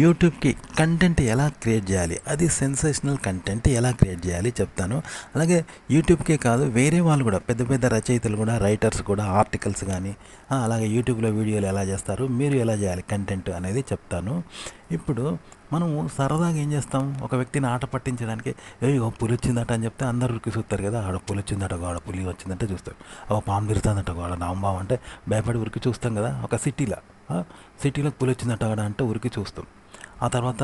యూట్యూబ్కి కంటెంట్ ఎలా క్రియేట్ చేయాలి, అది సెన్సేషనల్ కంటెంట్ ఎలా క్రియేట్ చేయాలి చెప్తాను. అలాగే యూట్యూబ్కే కాదు, వేరే వాళ్ళు కూడా పెద్ద పెద్ద రచయితలు కూడా, రైటర్స్ కూడా ఆర్టికల్స్ కానీ అలాగే యూట్యూబ్లో వీడియోలు ఎలా చేస్తారు, మీరు ఎలా చేయాలి కంటెంట్ అనేది చెప్తాను. ఇప్పుడు మనము సరదాగా ఏం చేస్తాం, ఒక వ్యక్తిని ఆట పట్టించడానికి పులి వచ్చిందట అని చెప్తే అందరు ఉరికి చూస్తారు కదా. ఆడ పులి వచ్చిందట, ఆడ పులి వచ్చిందంటే చూస్తారు. పాము తిరుగుతుందట, ఆడ నాంబాం అంటే భయపడి ఉరికి చూస్తాం కదా. ఒక సిటీలో పులి వచ్చిందట ఆడ అంటే ఉరికి చూస్తాం. ఆ తర్వాత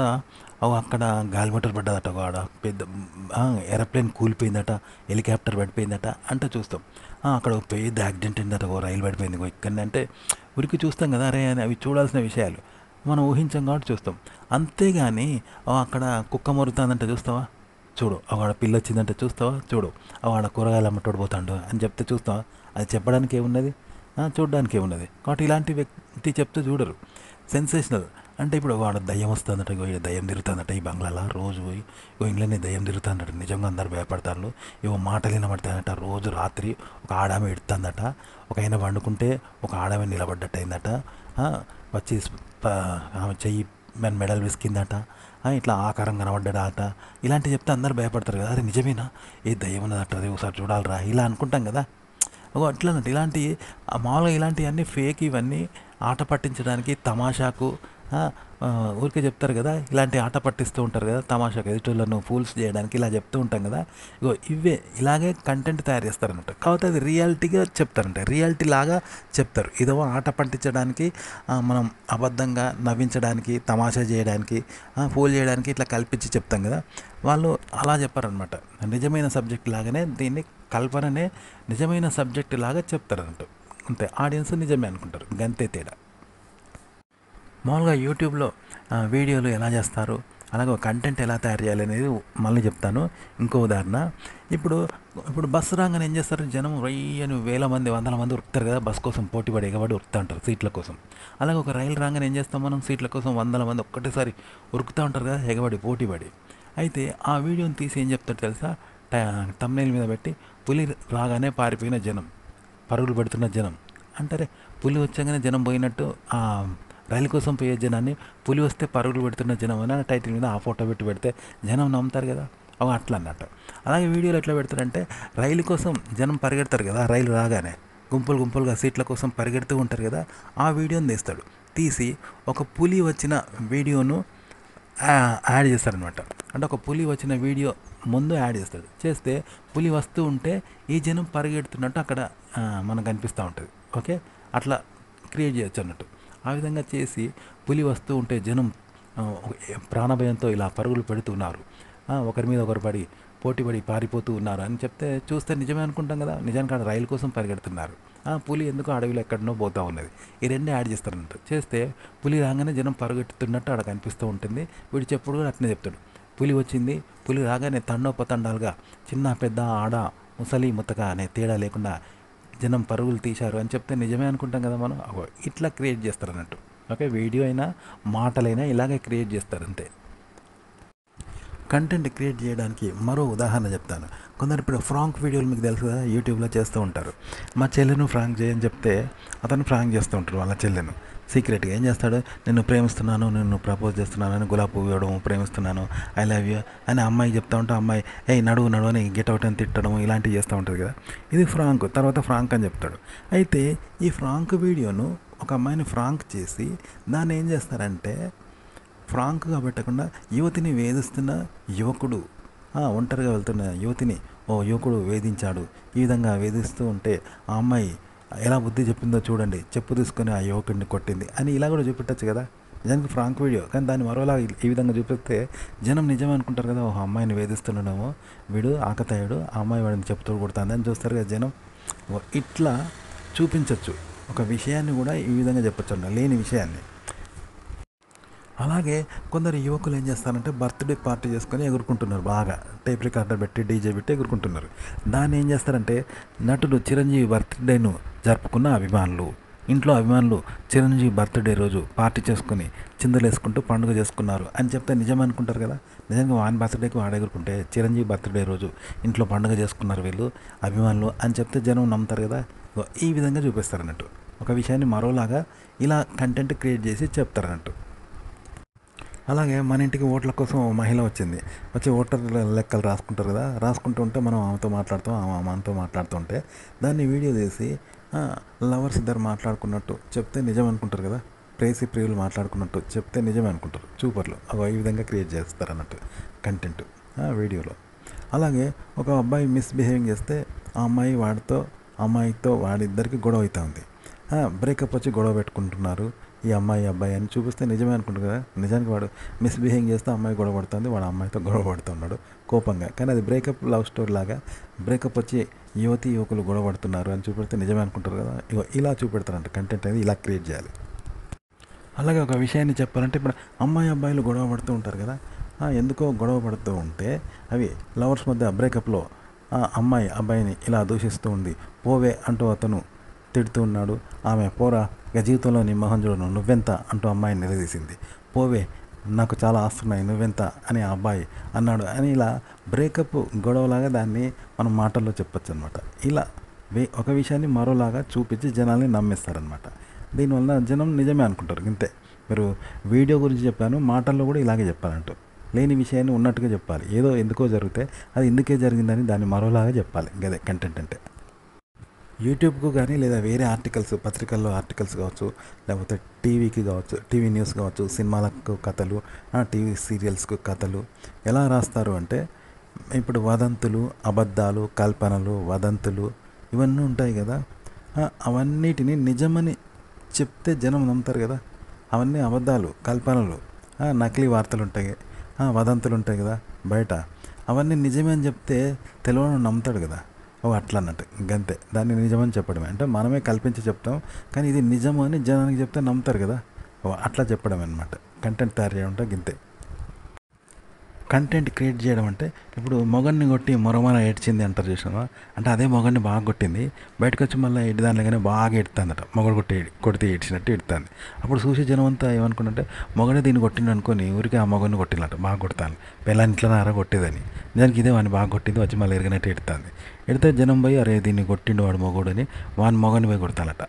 అక్కడ గాలిమోటార్ పడ్డదట, ఆడ పెద్ద ఏరోప్లేన్ కూలిపోయిందట, హెలికాప్టర్ పడిపోయిందట అంటే చూస్తాం. అక్కడ ఒక పెద్ద యాక్సిడెంట్ అయిందట, రైలు పడిపోయింది ఇక్కడ అంటే ఉరికి చూస్తాం కదా. అరే అని అవి చూడాల్సిన విషయాలు మనం ఊహించాం కాబట్టి చూస్తాం. అంతేగాని అక్కడ కుక్క మొరుతుందంటే చూస్తావా, చూడు. ఆడ పిల్ల వచ్చిందంటే చూస్తావా, చూడు. ఆడ కూరగాయలు అమ్మటోడు పోతాడు అని చెప్తే చూస్తావా. అది చెప్పడానికి ఏమున్నది, చూడడానికి ఏమున్నది. కాబట్టి ఇలాంటి వ్యక్తి చెప్తే చూడరు. సెన్సేషనల్ అంటే ఇప్పుడు వాడు దయ్యం వస్తుందట, దయ్యం తిరుగుతుందట ఈ బంగ్లాలో రోజు పోయి, ఇంట్లోనే దయ్యం తిరుగుతుందట, నిజంగా అందరు భయపడతారు, మాటలు వినబడతాయట. రోజు రాత్రి ఒక ఆడామె ఎడుతుందట, ఒక ఆయన వండుకుంటే ఒక ఆడామె నిలబడ్డట్టు అయిందట, వచ్చి ఆమె చెయ్యి మెడలు విసికిందట, ఇట్లా ఆకారం కనబడ్డాడట. ఇలాంటివి చెప్తే అందరు భయపడతారు కదా. అరే నిజమేనా, ఏ దయ్యం ఉన్నదట, అదే ఒకసారి చూడాలరా ఇలా అనుకుంటాం కదా. అట్లన్నట్టు ఇలాంటి మామూలుగా ఇలాంటివన్నీ ఫేక్, ఇవన్నీ ఆట పట్టించడానికి, తమాషాకు ఊరికే చెప్తారు కదా. ఇలాంటి ఆట పట్టిస్తూ ఉంటారు కదా తమాషాకు, ఎదుటిలను ఫూల్స్ చేయడానికి ఇలా చెప్తూ ఉంటాం కదా. ఇవే ఇలాగే కంటెంట్ తయారు చేస్తారన్నట్టు. కాబట్టి అది రియాలిటీగా చెప్తారంటే, రియాలిటీ లాగా చెప్తారు. ఇదో ఆట పట్టించడానికి, మనం అబద్ధంగా నవ్వించడానికి, తమాషా చేయడానికి, ఫూల్ చేయడానికి ఇట్లా కల్పించి చెప్తాం కదా. వాళ్ళు అలా చెప్పారనమాట. నిజమైన సబ్జెక్ట్ లాగానే దీన్ని కల్పననే నిజమైన సబ్జెక్ట్ లాగా చెప్తారన్నట్టు. అంతే, ఆడియన్స్ నిజమే అనుకుంటారు, గంతే తేడా. మామూలుగా యూట్యూబ్లో వీడియోలు ఎలా చేస్తారు, అలాగే కంటెంట్ ఎలా తయారు చేయాలి అనేది మళ్ళీ చెప్తాను. ఇంకో ఉదాహరణ, ఇప్పుడు బస్సు రాగానే ఏం చేస్తారు, జనం వెయ్యని వేల మంది, వందల మంది ఉరుకుతారు కదా, బస్ కోసం పోటీపడి ఎగబడి ఉరుకుతూ ఉంటారు సీట్ల కోసం. అలాగే ఒక రైలు రాగానే ఏం చేస్తాం మనం, సీట్ల కోసం వందల మంది ఒక్కటేసారి ఉరుకుతూ ఉంటారు కదా, ఎగబడి పోటీపడి. అయితే ఆ వీడియోని తీసి ఏం చెప్తాడు తెలుసా, థంబ్నెయిల్ మీద పెట్టి, పులి రాగానే పారిపోయిన జనం, పరుగులు పెడుతున్న జనం అంటారే. పులి వచ్చాగానే జనం పోయినట్టు, రైలు కోసం పోయే జనాన్ని పులి వస్తే పరుగులు పెడుతున్న జనం అని టైటిల్ మీద ఆ ఫోటో పెడితే జనం నమ్ముతారు కదా. అట్లా అన్నట్టు. అలాగే వీడియోలు ఎట్లా పెడతారంటే, రైలు కోసం జనం పరిగెడతారు కదా, రైలు రాగానే గుంపులుగా సీట్ల కోసం పరిగెడుతూ ఉంటారు కదా. ఆ వీడియోని తీసి ఒక పులి వచ్చిన వీడియోను యాడ్ చేస్తారనమాట. అంటే ఒక పులి వచ్చిన వీడియో ముందు యాడ్ చేస్తే పులి వస్తూ ఉంటే ఈ జనం పరిగెడుతున్నట్టు అక్కడ మనకు అనిపిస్తూ ఉంటుంది. ఓకే, అట్లా క్రియేట్ చేయొచ్చు అన్నట్టు. ఆ విధంగా చేసి పులి వస్తూ ఉంటే జనం ప్రాణభయంతో ఇలా పరుగులు పెడుతున్నారు, ఒకరి మీద ఒకరు పడి పోటీపడి పారిపోతూ ఉన్నారు అని చెప్తే చూస్తే నిజమే అనుకుంటాం కదా. నిజానికి ఆడ రైలు కోసం పరిగెడుతున్నారు, పులి ఎందుకు అడవిలో ఎక్కడనో పోతూ ఉన్నది. ఈ రెండే యాడ్ చేస్తారన్నట్టు. చేస్తే పులి రాగానే జనం పరుగెట్టుతున్నట్టు ఆడ కనిపిస్తూ ఉంటుంది. వీడు చెప్పుడు కూడా అట్నే చెప్తాడు, పులి వచ్చింది, పులి రాగానే తండోపతండాలుగా చిన్న పెద్ద ఆడ ముసలి ముతక అనే తేడా లేకుండా జనం పరుగులు తీశారు అని చెప్తే నిజమే అనుకుంటాం కదా మనం. ఇట్లా క్రియేట్ చేస్తారు అన్నట్టు. ఓకే, వీడియో అయినా మాటలైనా ఇలాగే క్రియేట్ చేస్తారు అంతే. కంటెంట్ క్రియేట్ చేయడానికి మరో ఉదాహరణ చెప్తాను. కొందరు ఇప్పుడు ఫ్రాంక్ వీడియోలు మీకు తెలుసు కదా, యూట్యూబ్లో చేస్తూ ఉంటారు. మా చెల్లెను ఫ్రాంక్ చేయని చెప్తే అతను ఫ్రాంక్ చేస్తూ ఉంటారు వాళ్ళ చెల్లెను. సీక్రెట్గా ఏం చేస్తాడు, నిన్ను ప్రేమిస్తున్నాను, నిన్ను ప్రపోజ్ చేస్తున్నాను అని గులాబీ పువ్వు ఇవ్వడం, ప్రేమిస్తున్నాను, ఐ లవ్ యూ అని అమ్మాయి చెప్తా ఉంటే అమ్మాయి నడువు అని గెట్ అవుట్ అని తిట్టడం, ఇలాంటివి చేస్తూ ఉంటుంది కదా. ఇది ఫ్రాంక్. తర్వాత ఫ్రాంక్ అని చెప్తాడు. అయితే ఈ ఫ్రాంక్ వీడియోను ఒక అమ్మాయిని ఫ్రాంక్ చేసి దాన్ని ఏం చేస్తారంటే, ఫ్రాంక్గా పెట్టకుండా యువతిని వేధిస్తున్న యువకుడు, ఒంటరిగా వెళ్తున్న యువతిని యువకుడు వేధించాడు, ఈ విధంగా వేధిస్తూ ఉంటే ఆ అమ్మాయి ఎలా బుద్ధి చెప్పిందో చూడండి, చెప్పు తీసుకొని ఆ యువకుడిని కొట్టింది అని ఇలా కూడా చూపెట్టచ్చు కదా. నిజానికి ఫ్రాంక్ వీడియో, కానీ దాన్ని మరోలా ఈ విధంగా చూపిస్తే జనం నిజమే అనుకుంటారు కదా. అమ్మాయిని వేధిస్తున్నాడేమో వీడు, ఆకతాయుడు, ఆ అమ్మాయి వాడిని చెప్తూ కొడుతుంది అని చూస్తారు కదా జనం. ఇట్లా చూపించవచ్చు ఒక విషయాన్ని కూడా, ఈ విధంగా చెప్పచ్చు లేని విషయాన్ని. అలాగే కొందరు యువకులు ఏం చేస్తారంటే, బర్త్డే పార్టీ చేసుకొని ఎగురుకుంటున్నారు, బాగా టేప్ రికార్డర్ పెట్టి డీజే పెట్టి ఎగురుకుంటున్నారు. దాన్ని ఏం చేస్తారంటే, నటుడు చిరంజీవి బర్త్డేను జరుపుకున్న అభిమానులు, ఇంట్లో అభిమానులు చిరంజీవి బర్త్డే రోజు పార్టీ చేసుకుని చిందలేసుకుంటూ పండుగ చేసుకున్నారు అని చెప్తే నిజం అనుకుంటారు కదా. నిజంగా వాని బర్త్డేకి వాడు ఎగురుకుంటే, చిరంజీవి బర్త్డే రోజు ఇంట్లో పండుగ చేసుకున్నారు వీళ్ళు అభిమానులు అని చెప్తే జనం నమ్ముతారు కదా. ఈ విధంగా చూపిస్తారన్నట్టు. ఒక విషయాన్ని మరోలాగా ఇలా కంటెంట్ క్రియేట్ చేసి చెప్తారన్నట్టు. అలాగే మన ఇంటికి ఓట్ల కోసం ఓ మహిళ వచ్చింది. వచ్చి ఓటర్ లెక్కలు రాసుకుంటారు కదా, రాసుకుంటూ ఉంటే మనం ఆమెతో మాట్లాడుతాం, ఆమె మనతో మాట్లాడుతుంటే దాన్ని వీడియో తీసి లవర్స్ ఇద్దరు మాట్లాడుకున్నట్టు చెప్తే నిజం అనుకుంటారు కదా, ప్రేసి ప్రియులు మాట్లాడుకున్నట్టు చెప్తే నిజమే అనుకుంటారు చూపర్లు. ఈ విధంగా క్రియేట్ చేస్తారు అన్నట్టు కంటెంట్ వీడియోలో. అలాగే ఒక అబ్బాయి మిస్బిహేవింగ్ చేస్తే ఆ అమ్మాయితో వాడిద్దరికి గొడవ అవుతా ఉంది. బ్రేకప్ వచ్చి గొడవ పెట్టుకుంటున్నారు ఈ అమ్మాయి అబ్బాయి అని చూపిస్తే నిజమే అనుకుంటారు కదా. నిజానికి వాడు మిస్బిహేవింగ్ చేస్తే అమ్మాయి గొడవ పడుతుంది, వాడు అమ్మాయితో గొడవ పడుతున్నాడు కోపంగా. కానీ అది బ్రేకప్ లవ్ స్టోరీ లాగా బ్రేకప్ వచ్చి యువకులు గొడవ పడుతున్నారు అని చూపెడితే నిజమే అనుకుంటారు కదా. ఇలా చూపెడతారంట కంటెంట్ అనేది ఇలా క్రియేట్ చేయాలి. అలాగే ఒక విషయాన్ని చెప్పాలంటే ఇప్పుడు అమ్మాయి అబ్బాయిలు గొడవ పడుతూ ఉంటారు కదా, ఎందుకో గొడవ పడుతూ ఉంటే అవి లవర్స్ మధ్య బ్రేకప్లో అమ్మాయి అబ్బాయిని ఇలా దూషిస్తూ ఉంది. పోవే అంటూ అతను తిడుతూ ఉన్నాడు. ఆమె పోరా జీవితంలో నీ మొహం చూడను నువ్వెంత అంటూ అమ్మాయిని నిలదీసింది. పోవే నాకు చాలా ఆస్తున్నాయి నువ్వెంత అని ఆ అబ్బాయి అన్నాడు అని ఇలా బ్రేకప్ గొడవలాగా దాన్ని మనం మాటల్లో చెప్పొచ్చు అనమాట. ఇలా ఒక విషయాన్ని మరోలాగా చూపించి జనాల్ని నమ్మేస్తారనమాట. దీనివల్ల జనం నిజమే అనుకుంటారు. ఇంతే. మీరు వీడియో గురించి చెప్పాను, మాటల్లో కూడా ఇలాగే చెప్పాలంటూ లేని విషయాన్ని ఉన్నట్టుగా చెప్పాలి. ఏదో ఎందుకో జరిగితే అది ఎందుకే జరిగిందని దాన్ని మరోలాగా చెప్పాలి. గదే కంటెంట్ అంటే. యూట్యూబ్కు కానీ లేదా వేరే ఆర్టికల్స్ పత్రికల్లో ఆర్టికల్స్ కావచ్చు, లేకపోతే టీవీకి కావచ్చు, టీవీ న్యూస్ కావచ్చు, సినిమాలకు కథలు, టీవీ సీరియల్స్కు కథలు ఎలా రాస్తారు అంటే ఇప్పుడు వదంతులు, అబద్ధాలు, కల్పనలు, వదంతులు ఇవన్నీ ఉంటాయి కదా. అవన్నిటిని నిజమని చెప్తే జనం నమ్ముతారు కదా. అవన్నీ అబద్ధాలు, కల్పనలు, నకిలీ వార్తలు ఉంటాయి, వదంతులు ఉంటాయి కదా బయట. అవన్నీ నిజమే అని చెప్తే తెలియని నమ్ముతాడు కదా. అట్లా అన్నట్టు గంతే. దాన్ని నిజమని చెప్పడమే అంటే మనమే కల్పించి చెప్తాం, కానీ ఇది నిజము అని జనానికి చెప్తే నమ్ముతారు కదా. అట్లా చెప్పడం అనమాట కంటెంట్ తయారు చేయడం అంటే గింతే. కంటెంట్ క్రియేట్ చేయడం అంటే ఇప్పుడు మొగన్ని కొట్టి మొరమన ఏడ్చింది అంటారు చూసినావా, అంటే అదే మొగన్ని బాగా కొట్టింది, బయటకు వచ్చి మళ్ళీ దానిలోగానే బాగా ఎడుతుందట, మొగడు కొడితే ఏడ్చినట్టు ఎడుతుంది. అప్పుడు చూసి జనం అంతా ఏమనుకుంటే మొగడే దీన్ని కొట్టిండు అనుకొని ఊరికి ఆ మొగన్ని కొట్టినట్టు బాగా కొడతాను, పెళ్ళాన్ని ఇట్లా నారా కొట్టేదని. దానికి ఇదే వాడిని బాగా కొట్టింది, వచ్చి మళ్ళీ ఎరగనట్టు ఎడుతుంది. ఎడితే జనం పోయి అరే దీన్ని కొట్టిండు వాడు మొగోడని వాని మొగని పోయి కొడతానట.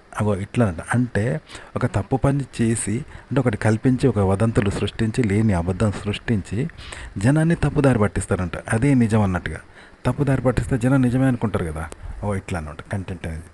ఇట్లానట. అంటే ఒక తప్పు పని చేసి అంటే ఒకటి కల్పించి ఒక వదంతులు సృష్టించి లేని అబద్ధం సృష్టించి జనాన్ని తప్పుదారి పట్టిస్తారంట. అదే నిజం అన్నట్టుగా తప్పుదారి పట్టిస్తే జనం నిజమే అనుకుంటారు కదా. ఇట్లా అన్నమాట కంటెంట్ అనేది.